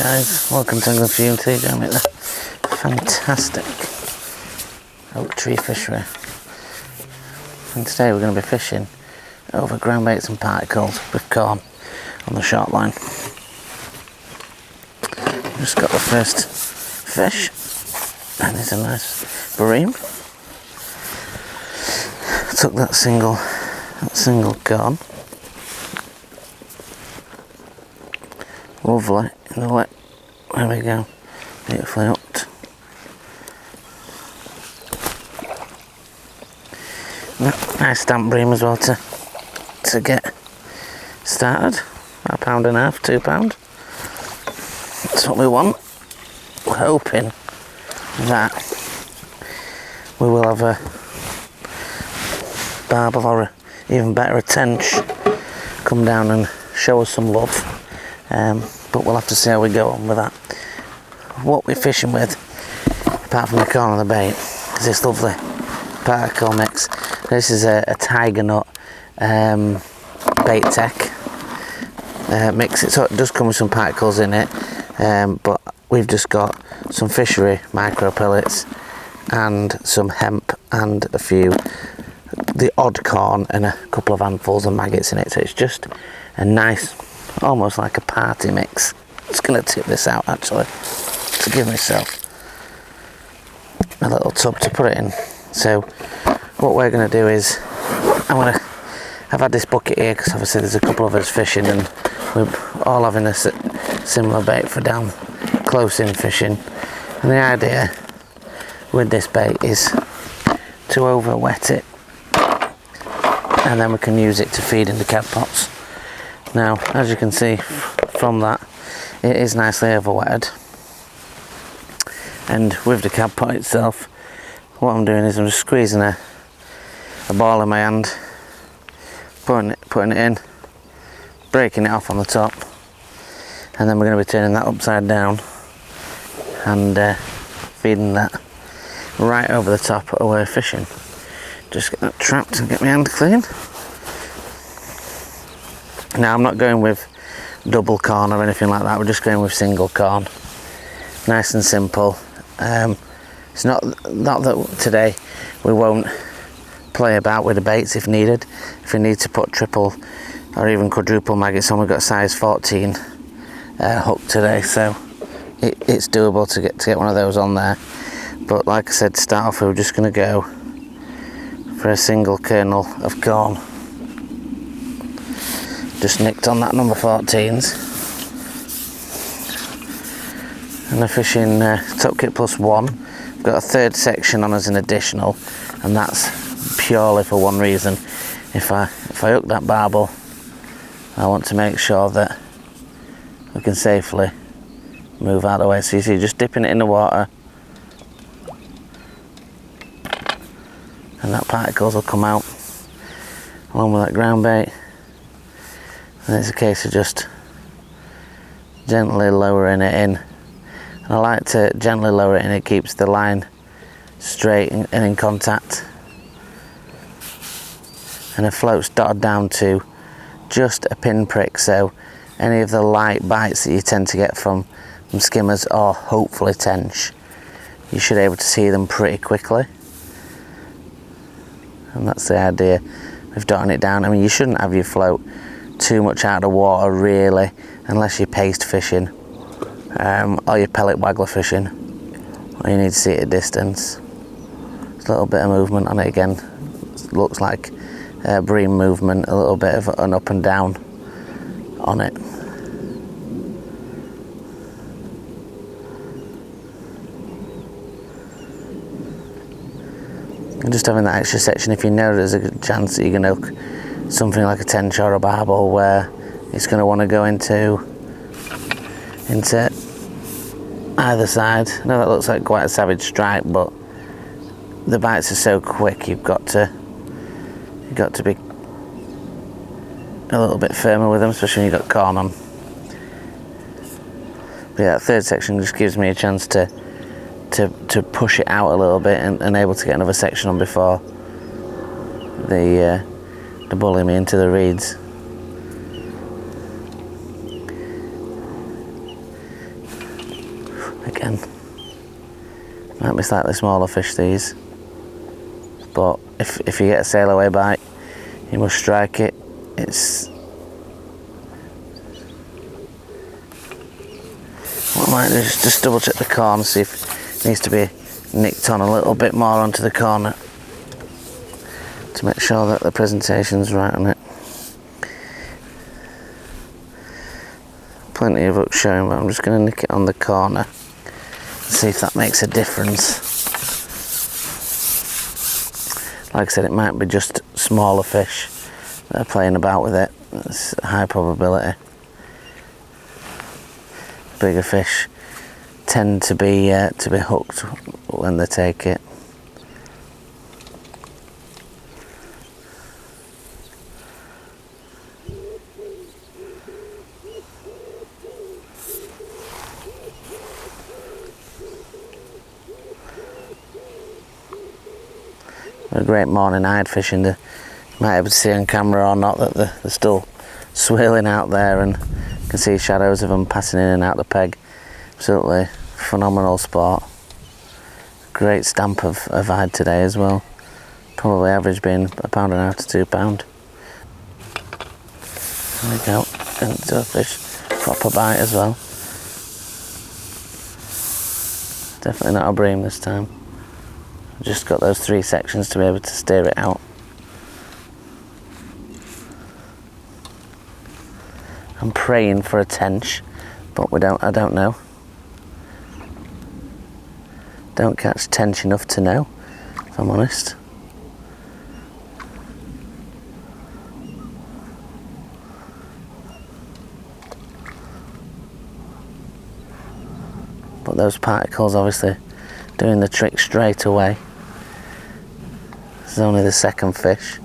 guys, welcome to the Fume Tea down at the fantastic oak tree fishery. And today we're going to be fishing over ground baits and particles with corn on the short line. Just got the first fish, and it's a nice bream. Took that single corn. Lovely in the lip. There we go. Beautifully hooked. Nice stamp bream as well to get started. About £1.5, £2. That's what we want. We're hoping that we will have a barbel or even better a tench come down and show us some love. But we'll have to see how we go on with that. What we're fishing with, apart from the corn and the bait, is this lovely particle mix. This is a tiger nut bait tech mix. So it does come with some particles in it, but we've just got some fishery micro pellets and some hemp and the odd corn and a couple of handfuls of maggots in it. So it's just a nice, almost like a party mix. I'm just going to tip this out actually to give myself a little tub to put it in. So what we're going to do is I've had this bucket here because obviously there's a couple of us fishing and we're all having a similar bait for down close in fishing, and the idea with this bait is to over wet it and then we can use it to feed in the cab pots. Now, as you can see from that, it is nicely overwetted, and with the cab pot itself, what I'm doing is I'm just squeezing a ball in my hand, putting it in, breaking it off on the top, and then we're going to be turning that upside down and feeding that right over the top away fishing. Just get that trapped and get my hand clean. Now I'm not going with double corn or anything like that, we're just going with single corn. Nice and simple. It's not that today we won't play about with the baits if needed. If we need to put triple or even quadruple maggots on, we've got size 14 hook today, so it's doable to get one of those on there. But like I said, to start off, we're just going to go for a single kernel of corn. Just nicked on that number 14s. And the fishing top kit plus one. We've got a third section on as an additional, and that's purely for one reason. If I hook that barbel, I want to make sure that we can safely move out of the way. So you see, just dipping it in the water, and that particles will come out along with that ground bait. And it's a case of just gently lowering it in. And I like to gently lower it in, it keeps the line straight and in contact. And it floats dotted down to just a pinprick, so any of the light bites that you tend to get from skimmers or hopefully tench, you should be able to see them pretty quickly. And that's the idea with dotting it down. I mean, you shouldn't have your float too much out of the water really, unless you're paste fishing or you're pellet waggler fishing, or you need to see it at a distance. There's a little bit of movement on it again. It looks like bream movement, a little bit of an up and down on it. And just having that extra section, if you know there's a good chance that you're going to hook something like a tench or a barbel where it's going to want to go into either side. I know that looks like quite a savage strike, but the bites are so quick, you've got to be a little bit firmer with them, especially when you've got corn on. But yeah, that third section just gives me a chance to push it out a little bit and able to get another section on before the bully me into the reeds. Again, might be slightly smaller fish these, but if you get a sail away bite, you must strike it. What I might do is just double check the corner, see if it needs to be nicked on a little bit more onto the corner to make sure that the presentation's right on it. Plenty of hook showing, but I'm just going to nick it on the corner and see if that makes a difference. Like I said, it might be just smaller fish that are playing about with it. It's a high probability. Bigger fish tend to be hooked when they take it. A great morning hide fishing. You might be able to see on camera or not that they're still swirling out there, and you can see shadows of them passing in and out the peg. Absolutely phenomenal sport. Great stamp of hide today as well. Probably average being £1.5 to £2. There we go, into a fish, proper bite as well. Definitely not a bream this time. Just got those 3 sections to be able to steer it out. I'm praying for a tench, but I don't know. Don't catch tench enough to know, if I'm honest. But those particles obviously doing the trick straight away. This is only the second fish.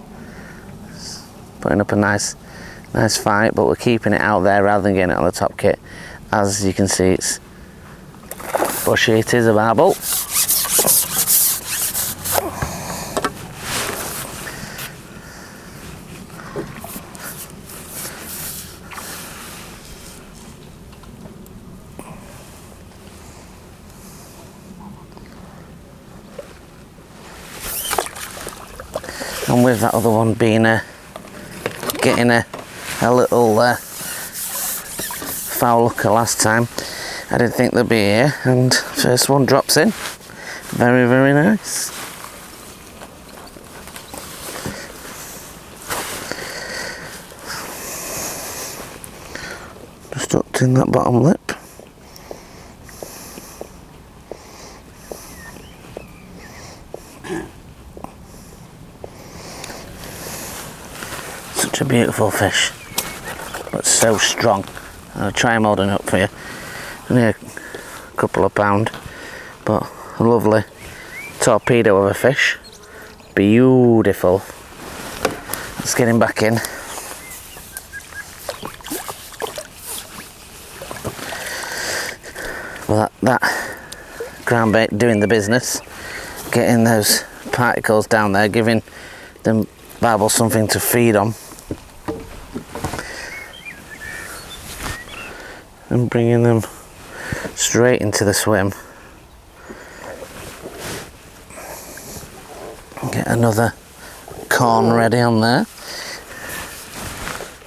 It's putting up a nice fight, but we're keeping it out there rather than getting it on the top kit. As you can see, it's bushy. It is a barbel. And with that other one being getting a little foul looker last time, I didn't think they'd be here, and first one drops in. Very, very nice. Just hooked in that bottom lip. Such a beautiful fish, but so strong. I'll try and hold it up for you. Only a couple of pound, but a lovely torpedo of a fish. Beautiful. Let's get him back in. Well, that ground bait doing the business, getting those particles down there, giving them barbels something to feed on, and bringing them straight into the swim. Get another corn ready on there.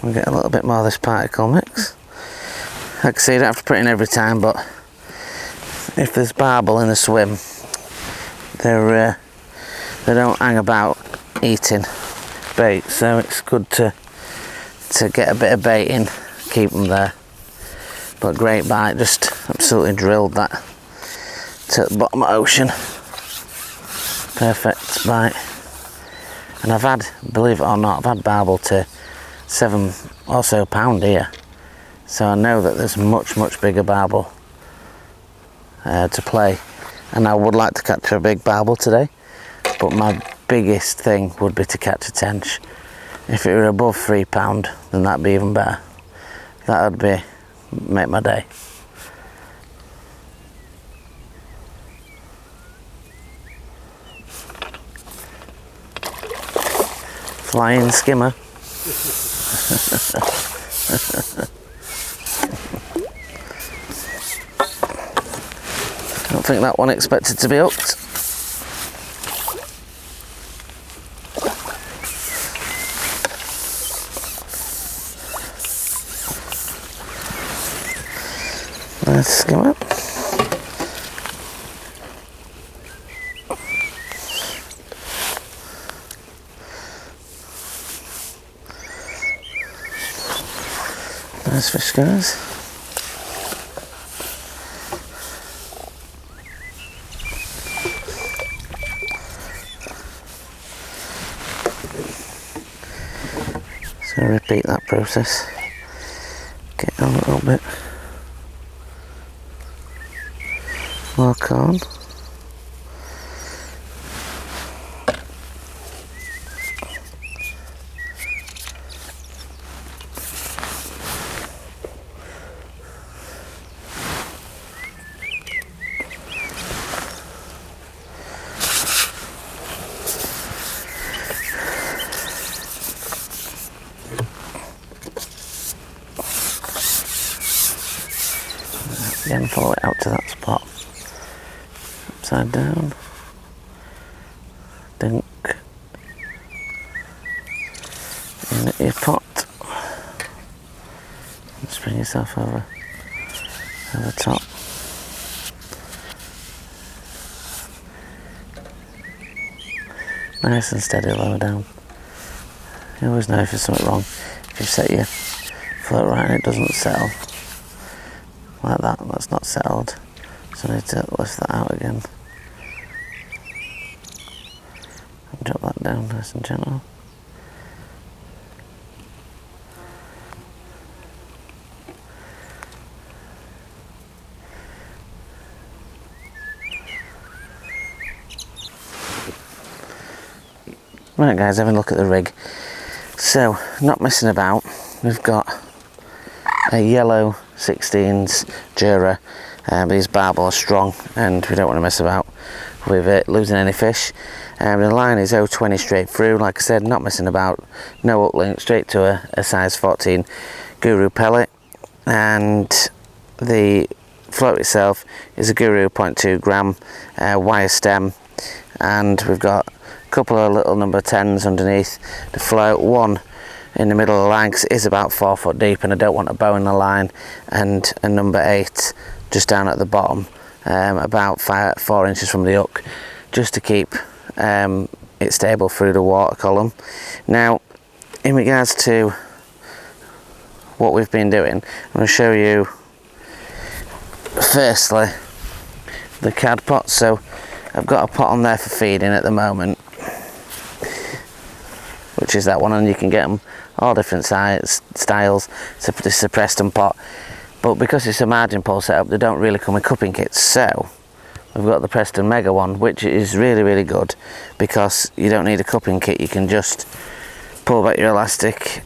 We'll get a little bit more of this particle mix. Like I say, you don't have to put it in every time, but if there's barbel in the swim, they don't hang about eating bait, so it's good to get a bit of bait in, keep them there. But great bite, just absolutely drilled that to the bottom of the ocean. Perfect bite. And I've had, believe it or not, I've had barbel to £7 or so here. So I know that there's much bigger barbel to play. And I would like to catch a big barbel today, but my biggest thing would be to catch a tench. If it were above £3, then that'd be even better. That would make my day. Flying skimmer. think that one expected to be hooked. Nice skimmer. Nice fish, guys. So repeat that process. Get on a little bit more corn. Again, follow it out to that spot. Upside down. Dink. In your pot. Just bring yourself over the top. Nice and steady lower down. You always know if there's something wrong. If you set your float right and it doesn't settle. Like that, that's not settled. So I need to lift that out again. And drop that down nice and gentle. Right guys, having a look at the rig. So, not messing about, we've got a yellow 16s Jura. These barbel are strong and we don't want to mess about with it losing any fish. The line is 020 straight through, like I said, not messing about, no hook link, straight to a size 14 Guru pellet, and the float itself is a Guru 0.2 gram wire stem, and we've got a couple of little number 10s underneath the float, one in the middle of the line because it is about 4 foot deep and I don't want a bow in the line, and a number 8 just down at the bottom, about 4 inches from the hook, just to keep it stable through the water column. Now in regards to what we've been doing, I'm going to show you firstly the cad pot. So I've got a pot on there for feeding at the moment, which is that one, and you can get them all different styles. So this is a Preston pot, but because it's a margin pole setup, they don't really come in cupping kits. So we've got the Preston Mega one, which is really good because you don't need a cupping kit. You can just pull back your elastic,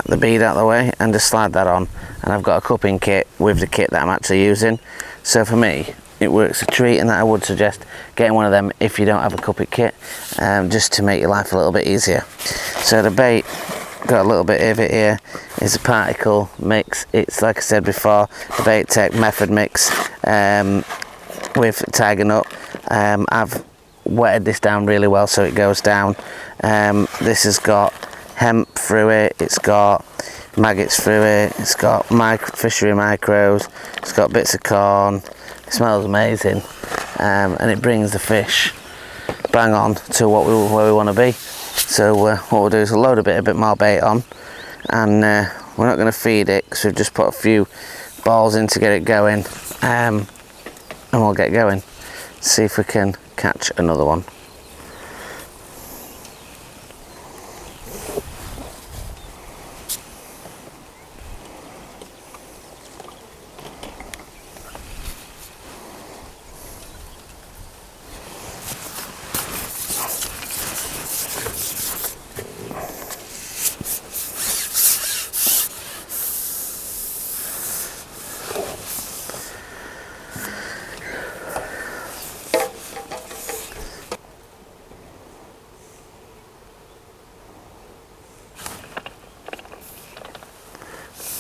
the bead out of the way, and just slide that on. And I've got a cupping kit with the kit that I'm actually using. So for me, it works a treat, and that I would suggest getting one of them if you don't have a cupping kit, just to make your life a little bit easier. So the bait, got a little bit of it here, is a particle mix. It's like I said before, the Bait Tech Method mix with Tiger Nut. I've wetted this down really well so it goes down. This has got hemp through it, it's got maggots through it, it's got fishery micros, it's got bits of corn. It smells amazing, and it brings the fish bang on to where we want to be. So what we'll do is we'll load a bit more bait on, and we're not going to feed it because we've just put a few balls in to get it going, and we'll get going, see if we can catch another one.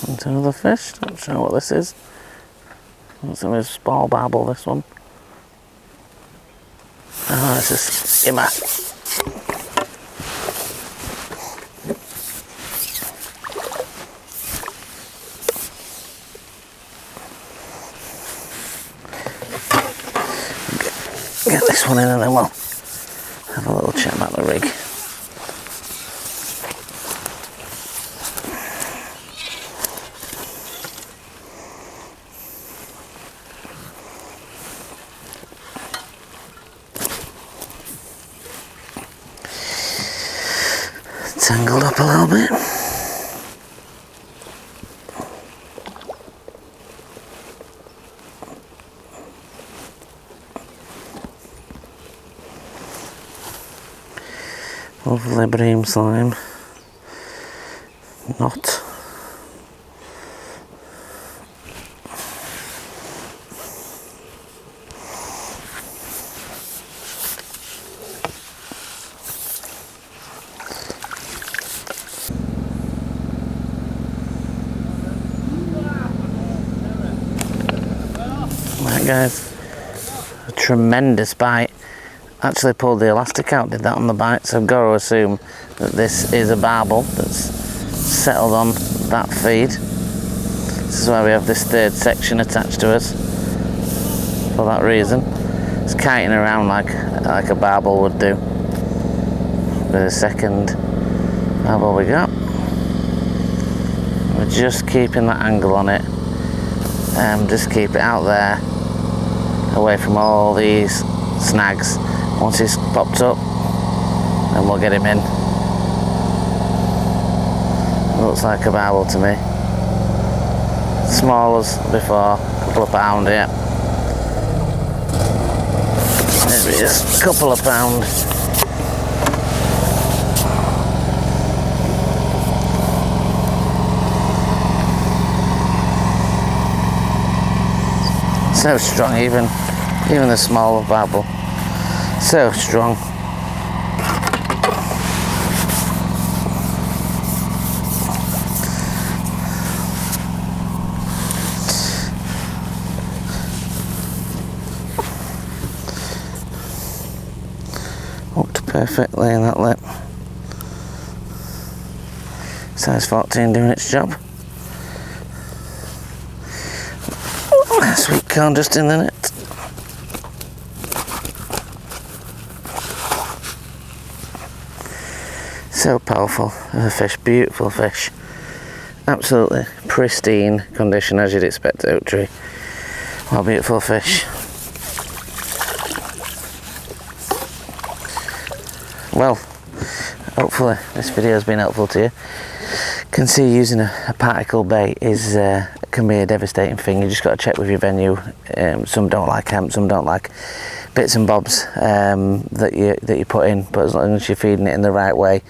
Into another fish, don't know what this is. It's a small barbel, this one. Oh, it's a skimmer. Get this one in and then we'll have a little chat about the rig. Tangled up a little bit. Lovely bream slime. Not. Right guys, a tremendous bite. Actually pulled the elastic out, did that on the bite, so I've got to assume that this is a barbel that's settled on that feed. This is why we have this third section attached to us, for that reason. It's kiting around like a barbel would do. With a second barbel we got. We're just keeping that angle on it. Just keep it out there, away from all these snags. Once he's popped up, then we'll get him in. Looks like a barbel to me. Small as before, couple of pound, yeah. Maybe just a couple of pound. So strong, even the smaller barbel. So strong. Hooked perfectly in that lip. Size 14 doing its job. Sweet corn just in the net. So powerful of a fish, beautiful fish. Absolutely pristine condition as you'd expect at Oak Tree. What a beautiful fish. Well, hopefully this video has been helpful to you. Can see using a particle bait is can be a devastating thing. You just got to check with your venue. Some don't like hemp, some don't like bits and bobs that you put in, but as long as you're feeding it in the right way,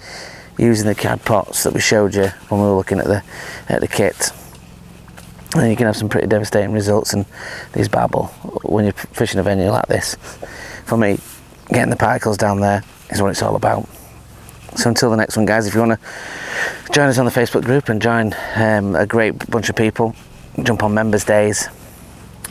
using the cad pots that we showed you when we were looking at the kit, then you can have some pretty devastating results. And these barbel, when you're fishing a venue like this, for me, getting the particles down there is what it's all about. So until the next one guys, if you want to join us on the Facebook group and join a great bunch of people, jump on members days,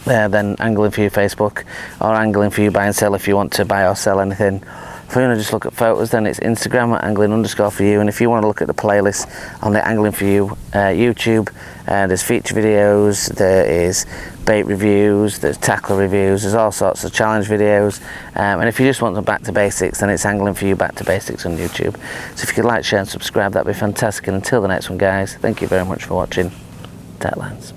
then Angling For You Facebook, or Angling For You buy and sell if you want to buy or sell anything. If you want to just look at photos, then it's Instagram at angling_for_you. And if you want to look at the playlist on the Angling For You YouTube, there's feature videos, there is bait reviews, there's tackle reviews, there's all sorts of challenge videos. And if you just want them back to basics, then it's Angling For You Back to Basics on YouTube. So if you could like, share and subscribe, that'd be fantastic. And until the next one guys, thank you very much for watching. Tight lines.